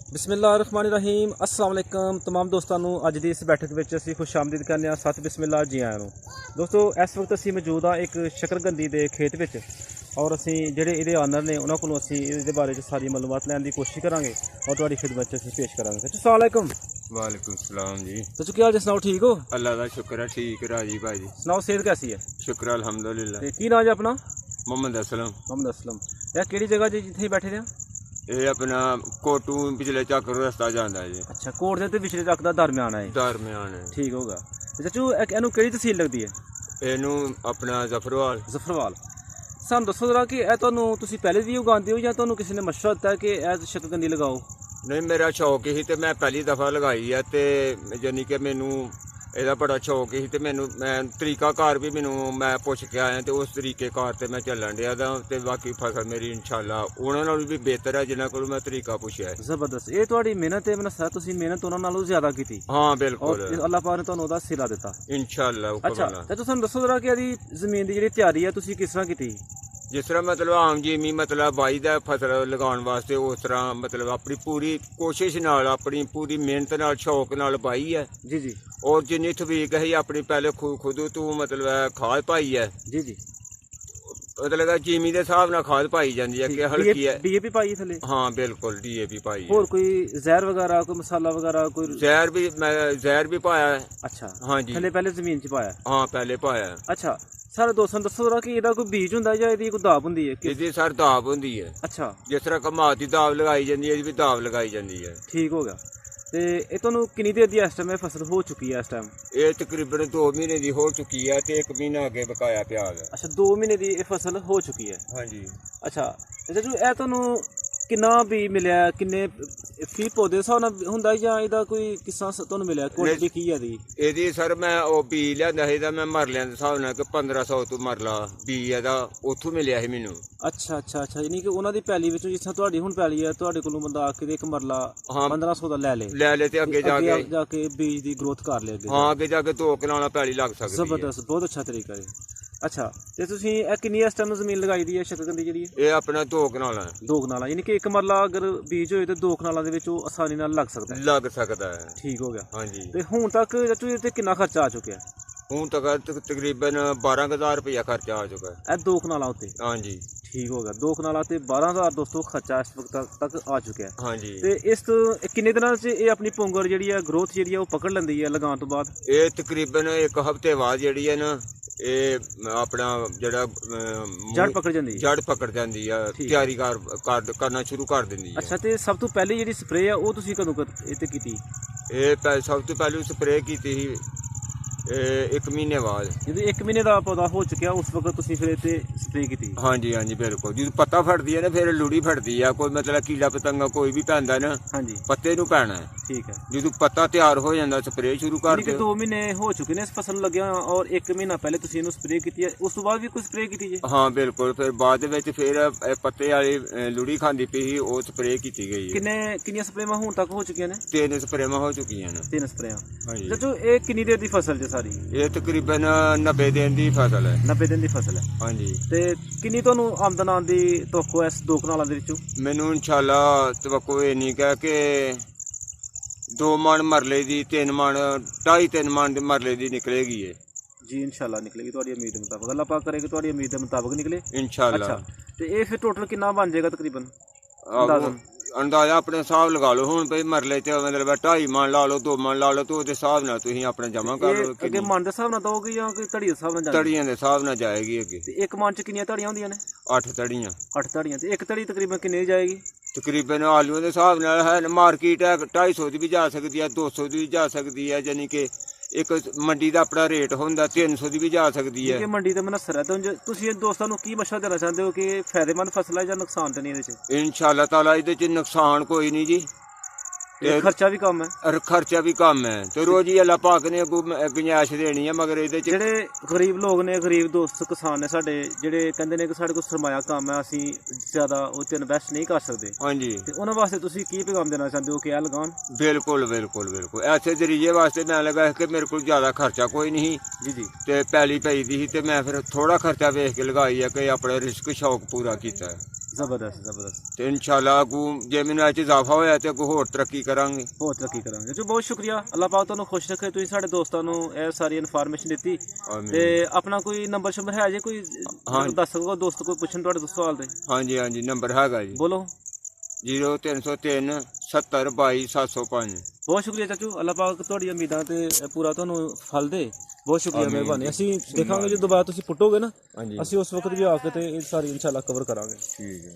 बिस्मिल्लाहिर्रहमानिर्रहीम अस्सलाम वालेकुम तमाम दोस्तों को अज की इस बैठक में असी खुशामदीद करने सत बिस्मिल्लाह जी आया दोस्तों। इस वक्त असी मौजूद हाँ एक शकरकंदी के खेत में और असी जेडे ये ऑनर ने उन्होंने को असी इस बारे सारी मालूमात लैन की कोशिश करांगे और थोड़ी खिदमत असी पेश करांगे। अस्सलाम वालेकुम। वालेकुम सलाम जी। तो क्या हाल सुनाओ, ठीक हो? अल्लाह का शुक्र है, ठीक राजी भाई जी। सुनाओ सेहत कैसी है? शुक्र अल्हम्दुलिल्लाह। की नाम है अपना? मोहम्मद असलम। मोहम्मद असलम। यार केड़ी जगह जी जिथे बैठे थे? ये अपना कोटू पिछले चक्र रास्ता जाता है जी। अच्छा, कोट दे ते पिछले चक दा दरम्यान है? दरम्यान है, ठीक होगा। चाचू इनू केड़ी तहसील लगती है? इनू अपना जफरवाल। जफरवाल। सानू दसो जरा कि तुसीं पहले भी उगाते हो या तुहानू किसी ने मशवरा दिता है कि ए शकरकंदी लगाओ? नहीं, मेरा शौक ही तो मैं पहली दफ़ा लगाई है तो यानी कि मैनू ਇਹਦਾ बड़ा शौक ही तो मैनू मैं तरीकाकार भी मैनू मैं पुछ के आया तो उस तरीकेकार से मैं चलन दिया तो बाकी फसल मेरी इंशाअल्लाह उन्होंने भी बेहतर है जिन्होंने को मैं तरीका पूछा है। जबरदस्त। ये तुहाडी मेहनत है, मैंने तुसीं मेहनत उन्हां नालों ज़्यादा की। हाँ बिल्कुल, अल्लाह पाक ने तुहानू उहदा सिला दिता इंशाअल्लाह। अच्छा, तो तुसीं दसो जरा कि इहदी जमीन दी जिहड़ी तैयारी है तुसीं किस तरह की? जिस तरह मतलब आम जिमी मतलब बाई का फसल लगाने वास्ते उस तरह मतलब अपनी पूरी कोशिश नाल अपनी पूरी मेहनत नाल शौक नाल बाई है जी जी। और जिन्नी तवीक है अपनी पहले खुद तू मतलब खाद पाई है जी जी, मतलब जिमी के हिसाब नाल खाद पाई जाती है कि हल्की है। डीएपी पाई है थले? हाँ बिल्कुल, डीएपी पाई है। और कोई जहर वगैरह कोई मसाला वगैरह कोई? जहर भी पाया है। अच्छा हाँ जी, थले पहले जमीन च पाया? हाँ पहले पाया है। अच्छा, सारे दोस्तों दसो जरा कि ਇਹਦਾ ਕੋਈ ਬੀਜ ਹੁੰਦਾ ਜਾਂ ਇਹਦੀ ਕੋਈ ਦਾਬ ਹੁੰਦੀ ਹੈ? ਇਹਦੀ ਸਰ ਦਾਬ ਹੁੰਦੀ ਹੈ। ਅੱਛਾ, ਜਿਸ ਤਰ੍ਹਾਂ ਕਮਾਦ ਦੀ ਦਾਬ ਲਗਾਈ ਜਾਂਦੀ ਹੈ ਇਹਦੀ ਵੀ ਦਾਬ ਲਗਾਈ ਜਾਂਦੀ ਹੈ। ਠੀਕ ਹੋ ਗਿਆ। ਤੇ ਇਹ ਤੁਹਾਨੂੰ ਕਿੰਨੀ ਦੇਰ ਦੀ ਇਸ ਟਾਈਮ ਇਹ ਫਸਲ ਹੋ ਚੁੱਕੀ ਹੈ? ਇਸ ਟਾਈਮ ਇਹ ਤਕਰੀਬਨ 2 ਮਹੀਨੇ ਦੀ ਹੋ ਚੁੱਕੀ ਹੈ ਤੇ 1 ਮਹੀਨਾ ਅੱਗੇ ਬਕਾਇਆ ਪਿਆ ਹੈ। ਅੱਛਾ, 2 ਮਹੀਨੇ ਦੀ ਇਹ ਫਸਲ ਹੋ ਚੁੱਕੀ ਹੈ? ਹਾਂਜੀ। ਅੱਛਾ, ਤੇ ਜੋ ਇਹ ਤੁਹਾਨੂੰ ਕਿੰਨਾ ਵੀ ਮਿਲਿਆ, ਕਿੰਨੇ ਫੀ ਪੌਦੇ ਦੇ ਹਿਸਾਬ ਨਾਲ ਹੁੰਦਾ ਜਾਂ ਇਹਦਾ ਕੋਈ ਕਿਸ ਤਰ੍ਹਾਂ ਤੁਹਾਨੂੰ ਮਿਲਿਆ? ਕੁਆਲਿਟੀ ਕੀ ਹੈ ਇਹਦੀ ਸਰ ਮੈਂ ਉਹ ਬੀ ਲਿਆਂਦਾ ਸੀ ਤਾਂ ਮੈਂ ਮਰਲਿਆਂ ਦੇ ਹਿਸਾਬ ਨਾਲ ਕਿ 1500 ਤੋਂ ਮਰਲਾ ਬੀ ਇਹਦਾ ਉੱਥੋਂ ਮਿਲਿਆ ਸੀ ਮੈਨੂੰ। ਅੱਛਾ ਅੱਛਾ ਅੱਛਾ, ਯਾਨੀ ਕਿ ਉਹਨਾਂ ਦੀ ਪੈਲੀ ਵਿੱਚੋਂ ਜਿਸ ਤਰ੍ਹਾਂ ਤੁਹਾਡੀ ਹੁਣ ਪੈਲੀ ਹੈ ਤੁਹਾਡੇ ਕੋਲੋਂ ਬੰਦਾ ਆ ਕੇ ਇੱਕ ਮਰਲਾ 1500 ਦਾ ਲੈ ਲੇ ਤੇ ਅੱਗੇ ਜਾ ਕੇ ਬੀਜ ਦੀ ਗਰੋਥ ਕਰ ਲੇ ਅੱਗੇ। ਹਾਂ, ਅੱਗੇ ਜਾ ਕੇ 2 ਕਨਾਲਾਂ ਪੈਲੀ ਲੱਗ ਸਕਦੀ ਹੈ। ਜ਼ਬਰਦਸਤ, ਬਹੁਤ ਅੱਛਾ ਤਰੀਕਾ ਹੈ। अच्छा, तो तुसीं ਇਹ ਕਿੰਨੀ ਇਸ ਟਾਈਮ ਜ਼ਮੀਨ ਲਗਾਈ ਦੀ ਹੈ शकरकंदी ਜਿਹੜੀ ਹੈ? ਇਹ ਆਪਣਾ 2 ਕਨਾਲਾਂ ਹੈ। 2 ਕਨਾਲਾਂ, ਯਾਨੀ ਕਿ ਇੱਕ ਮਰਲਾ ਅਗਰ ਬੀਜ ਹੋਏ ਤੇ 2 ਕਨਾਲਾਂ ਦੇ ਵਿੱਚ ਉਹ ਆਸਾਨੀ ਨਾਲ ਲੱਗ ਸਕਦਾ ਹੈ। ਠੀਕ ਹੋ ਗਿਆ। ਹਾਂਜੀ। ਤੇ ਹੁਣ ਤੱਕ ਚਾਚੂ ਇਹ ਤੇ ਕਿੰਨਾ ਖਰਚਾ ਆ ਚੁੱਕਿਆ? ਹੁਣ ਤੱਕ ਤਕਰੀਬਨ 12000 ਰੁਪਇਆ ਖਰਚਾ ਆ ਚੁੱਕਾ ਹੈ ਇਹ 2 ਕਨਾਲਾਂ ਉੱਤੇ? ਹਾਂਜੀ। ਠੀਕ ਹੋ ਗਿਆ। 2 ਕਨਾਲਾਂ ਤੇ 12000 ਦੋਸਤੋ ਖਰਚਾ ਇਸ ਵਕਤ ਤੱਕ ਆ ਚੁੱਕਿਆ ਹੈ। ਹਾਂਜੀ। ਤੇ ਇਸ ਕਿੰਨੇ ਦਿਨਾਂ 'ਚ ਇਹ ਆਪਣੀ ਪੁੰਗਰ ਜਿਹੜੀ ਹੈ ਗਰੋਥ ਜਿਹੜੀ ਹੈ ਉਹ ਪਕੜ ਲੈਂਦੀ ਹੈ ਲਗਾਉਣ ਤੋਂ ਬਾਅਦ? ਇਹ ਤਕਰੀਬਨ 1 ਹਫ਼ਤੇ ਬਾਅਦ ਜਿਹੜੀ ਹੈ ਨਾ ਇਹ ਆਪਣਾ ਜਿਹੜਾ ਜੜ ਪਕੜ ਜਾਂਦੀ ਹੈ ਤਿਆਰੀ ਕਰਨਾ ਸ਼ੁਰੂ ਕਰ ਦਿੰਦੀ ਹੈ। ਅੱਛਾ, ਤੇ ਸਭ ਤੋਂ ਪਹਿਲੀ ਜਿਹੜੀ ਸਪਰੇਅ ਆ ਉਹ ਤੁਸੀਂ ਕਦੋਂ ਇਹ ਤੇ ਕੀਤੀ? ਇਹ ਸਭ ਤੋਂ ਪਹਿਲੀ ਸਪਰੇਅ ਕੀਤੀ ਸੀ 1 ਮਹੀਨੇ ਬਾਅਦ। ਜਦੋਂ 1 ਮਹੀਨੇ ਦਾ ਪੌਦਾ ਹੋ ਚੁੱਕਿਆ ਉਸ ਵਕਤ ਤੁਸੀਂ ਫਿਰ ਤੇ ਸਪਰੇਅ ਕੀਤੀ? ਹਾਂਜੀ ਹਾਂਜੀ ਬਿਲਕੁਲ। ਜਦੋਂ ਪੱਤਾ ਫੜਦੀ ਹੈ ਨਾ ਫਿਰ ਲੂੜੀ ਫੜਦੀ ਆ, ਕੋਈ ਮਤਲਬ ਕੀੜਾ ਪਤੰਗਾ ਕੋਈ ਵੀ ਪੈਂਦਾ ਨਾ ਹਾਂਜੀ ਪੱਤੇ ਨੂੰ ਪੈਣਾ ਹੈ। ਠੀਕ ਹੈ। ਜਦੋਂ ਪੱਤਾ ਤਿਆਰ ਹੋ ਜਾਂਦਾ ਸਪਰੇਅ ਸ਼ੁਰੂ ਕਰ ਦਿਓ। 2 ਮਹੀਨੇ ਹੋ ਚੁੱਕੇ ਨੇ ਇਸ ਫਸਲ ਨੂੰ ਲੱਗਿਆ ਔਰ 1 ਮਹੀਨਾ ਪਹਿਲੇ ਤੁਸੀਂ ਇਹਨੂੰ ਸਪਰੇਅ ਕੀਤੀ ਹੈ, ਉਸ ਤੋਂ ਬਾਅਦ ਵੀ ਕੋਈ ਸਪਰੇਅ ਕੀਤੀ ਜੀ? ਹਾਂ ਬਿਲਕੁਲ, ਫਿਰ ਬਾਅਦ ਦੇ ਵਿੱਚ ਫਿਰ ਪੱਤੇ ਵਾਲੀ ਲੂੜੀ ਖਾਂਦੀ ਪਈ ਸੀ ਉਹ ਸਪਰੇਅ ਕੀਤੀ ਗਈ ਹੈ। ਕਿੰਨੀਆਂ ਸਪਰੇਆਂ ਹੁਣ ਤੱਕ ਹੋ ਚੁੱਕੀਆਂ ਨੇ? 3 ਸਪਰੇਆਂ ਹੋ ਚੁੱਕੀਆਂ ਨੇ। 3 ਸਪਰੇਆਂ। ਹਾਂਜੀ। ਜਦੋਂ ਇਹ ਕਿੰਨੀ ਦੇਰ ਦੀ ਫਸਲ ਜੇ ਸਾਰੀ? ਇਹ ਤਕਰੀਬਨ 90 ਦਿਨ ਦੀ ਫਸਲ ਹੈ। 90 ਦਿਨ ਦੀ ਫਸਲ ਹੈ। ਹਾਂਜੀ। ਤੇ ਕਿੰਨੀ ਤੁਹਾਨੂੰ ਆਮਦਨ ਆਉਣ ਦੀ ਤੋਕੋ ਇਸ 2 ਕਨਾਲਾਂ ਦੇ ਵਿੱਚੋਂ? ਮੈਨੂੰ ਇਨਸ਼ਾਅੱਲਾ ਤਵੱਕੋ ਇਹ ਨਹੀਂ ਕਿ 2 ਮਣ ਮਰਲੇ ਦੀ 3 ਮਣ 2.5-3 ਮਣ ਦੇ ਮਰਲੇ ਦੀ ਨਿਕਲੇਗੀ ਇਹ ਜੀ। ਇਨਸ਼ਾਅੱਲਾ ਨਿਕਲੇਗੀ ਤੁਹਾਡੀ ਉਮੀਦ ਦੇ ਮੁਤਾਬਕ। ਅੱਲਾਹ ਪਾਕ ਕਰੇ ਕਿ ਤੁਹਾਡੀ ਉਮੀਦ ਦੇ ਮੁਤਾਬਕ ਨਿਕਲੇ ਇਨਸ਼ਾਅੱਲਾ। ਅੱਛਾ, ਤੇ ਇਹ ਫਿਰ ਟੋਟਲ ਕਿੰਨਾ ਬਣ ਜਾਏਗਾ ਤਕਰੀਬਨ ਅੰਦਾਜ਼ਾ ਆਪਣੇ ਹਿਸਾਬ ਲਗਾ ਲਓ। ਹੁਣ ਭਈ ਮਰਲੇ ਤੇ ਮਤਲਬ 2.5 ਮਣ ਲਾ ਲਓ 2 ਮਣ ਲਾ ਲਓ ਤੇ ਉਹਦੇ ਹਿਸਾਬ ਨਾਲ ਤੁਸੀਂ ਆਪਣਾ ਜਮਾ ਕਰ ਲਓ। ਅੱਗੇ ਮਣ ਦੇ ਹਿਸਾਬ ਨਾਲ ਦੋਗੇ ਜਾਂ ਕੋਈ ਧੜੀ ਦੇ ਹਿਸਾਬ ਨਾਲ? ਧੜੀਆਂ ਦੇ ਹਿਸਾਬ ਨਾਲ ਜਾਏਗੀ ਅੱਗੇ। ਤੇ 1 ਮਣ ਚ ਕਿੰਨੀਆਂ ਧੜੀਆਂ ਹੁੰਦੀਆਂ ਨੇ? 8 ਧੜੀਆਂ। 8 ਧੜੀਆਂ। ਤੇ ਇੱਕ ਧੜੀ ਤਕਰੀਬਨ ਕਿੰਨੇ ਦੀ ਜਾਏਗੀ? ਤਕਰੀਬਨ ਆਲੂਆਂ ਦੇ ਹਿਸਾਬ ਨਾਲ ਹੈ ਮਾਰਕੀਟ ਹੈ 250 ਦੀ ਵੀ ਜਾ ਸਕਦੀ ਹੈ 200 ਦੀ ਵੀ ਜਾ ਸਕਦੀ ਹੈ, ਯਾਨੀ ਕਿ ਇੱਕ ਮੰਡੀ ਦਾ ਆਪਣਾ ਰੇਟ ਹੁੰਦਾ 300 ਦੀ ਵੀ ਜਾ ਸਕਦੀ ਹੈ। ਮੰਡੀ ਤੇ ਮਨਸਰ ਹੈ। ਤਾਂ ਤੁਸੀਂ ਦੋਸਤਾਂ ਨੂੰ ਕੀ ਮਸ਼ਵਰਾ ਦੇਣਾ ਚਾਹੁੰਦੇ ਹੋ ਕਿ ਫਾਇਦੇਮੰਦ ਫਸਲ ਹੈ ਜਾਂ ਨੁਕਸਾਨ ਤਾਂ ਨਹੀਂ ਇਹਦੇ 'ਚ? ਇਨਸ਼ਾਅੱਲਾ ਤਾਲਾ ਇਹਦੇ 'ਚ ਨੁਕਸਾਨ ਕੋਈ ਨਹੀਂ ਜੀ, ਖਰਚਾ ਵੀ ਕਮ ਹੈ। ਖਰਚਾ ਵੀ ਕਮ ਹੈ ਤੇ ਰੋਜ਼ ਹੀ ਅੱਲਾਹ ਪਾਕ ਨੇ ਗੁੰਜਾਇਸ਼ ਦੇਣੀ ਹੈ। ਮਗਰ ਇਹਦੇ 'ਚ ਜਿਹੜੇ ਗਰੀਬ ਲੋਕ ਨੇ, ਗਰੀਬ ਦੋਸਤ ਕਿਸਾਨ ਨੇ ਸਾਡੇ, ਜਿਹੜੇ ਕਹਿੰਦੇ ਨੇ ਕਿ ਸਾਡੇ ਕੋਲ ਸਰਮਾਇਆ ਕਮ ਹੈ, ਅਸੀਂ ਜ਼ਿਆਦਾ ਉਹ 'ਚ ਇਨਵੈਸਟ ਨਹੀਂ ਕਰ ਸਕਦੇ। ਹਾਂਜੀ। ਤੇ ਉਹਨਾਂ ਵਾਸਤੇ ਤੁਸੀਂ ਕੀ ਪੈਗਾਮ ਦੇਣਾ ਚਾਹੁੰਦੇ ਹੋ ਕਿ ਇਹ ਲਗਾਉਣ? ਬਿਲਕੁਲ ਬਿਲकुल ਬਿਲकुल। ਐਸੇ ਜ਼ਰੀਏ ਵਾਸਤੇ ਮੈਂ ਲਗਾ ਕਿ ਮੇਰੇ ਕੋਲ ਜ਼ਿਆਦਾ ਖਰਚਾ ਕੋਈ ਨਹੀਂ ਜੀ ਜੀ ਤੇ ਪੈਲੀ ਪਈ ਦੀ ਸੀ ਤੇ ਮੈਂ ਫਿਰ ਥੋੜਾ ਖਰਚਾ ਵੇਖ ਕੇ ਲਗਾਈ ਹੈ ਕਿ ਆਪਣਾ ਰਿਸਕ ਸ਼ੌਕ ਪੂਰਾ ਕੀਤਾ ਹੈ। ਜ਼ਬਰਦਸਤ ਜ਼ਬਰਦਸਤ। ਤੇ ਇਨਸ਼ਾਅੱਲਾ ਅੱਗੋਂ ਜੇ ਮੈਨੂੰ ਇਹ 'ਚ ਇਜ਼ਾਫਾ ਹੋਇਆ ਤੇ ਅੱਗੋਂ ਹੋਰ ਤਰੱਕੀ ਕਰਾਂਗੇ। ਹੋਰ ਤਰੱਕੀ ਕਰਾਂਗੇ ਜੀ। ਬਹੁਤ ਸ਼ੁਕਰੀਆ, ਅੱਲਾਹ ਪਾਕ ਤੁਹਾਨੂੰ ਖੁਸ਼ ਰੱਖੇ। ਤੁਸੀਂ ਸਾਡੇ ਦੋਸਤਾਂ ਨੂੰ ਇਹ ਸਾਰੀ ਇਨਫੋਰਮੇਸ਼ਨ ਦਿੱਤੀ। ਤੇ ਆਪਣਾ ਕੋਈ ਨੰਬਰ ਸ਼ੰਬਰ ਹੈ ਜੇ ਕੋਈ ਦੱਸ ਸਕੋ ਦੋਸਤ ਕੋਈ ਪੁੱਛਣ ਤੁਹਾਡੇ ਤੋਂ ਸਵਾਲ ਦੇ? ਹਾਂਜੀ ਹਾਂਜੀ ਨੰਬਰ ਹੈਗਾ ਜੀ, ਬੋਲੋ। 0303 70 22 705। ਬਹੁਤ ਸ਼ੁਕਰੀਆ ਚਾਚੂ, ਅੱਲਾਹ ਪਾਕ ਤੁਹਾਡੀ ਉਮੀਦਾਂ ਤੇ ਪੂਰਾ ਤੁਹਾਨੂੰ ਫਲ ਦੇ। ਬਹੁਤ ਸ਼ੁਕਰੀਆ, ਮਿਹਰਬਾਨੀ। ਅਸੀਂ ਦੇਖਾਂਗੇ ਜੇ ਦੁਬਾਰਾ ਤੁਸੀਂ ਪੁੱਟੋਗੇ ਨਾ, ਅਸੀਂ ਉਸ ਵਕਤ ਵੀ ਆ ਕੇ ਤੇ ਇਹ ਸਾਰੀ ਇਨਸ਼ਾਅੱਲਾ ਕਵਰ ਕਰਾਂਗੇ। ਠੀਕ ਹੈ।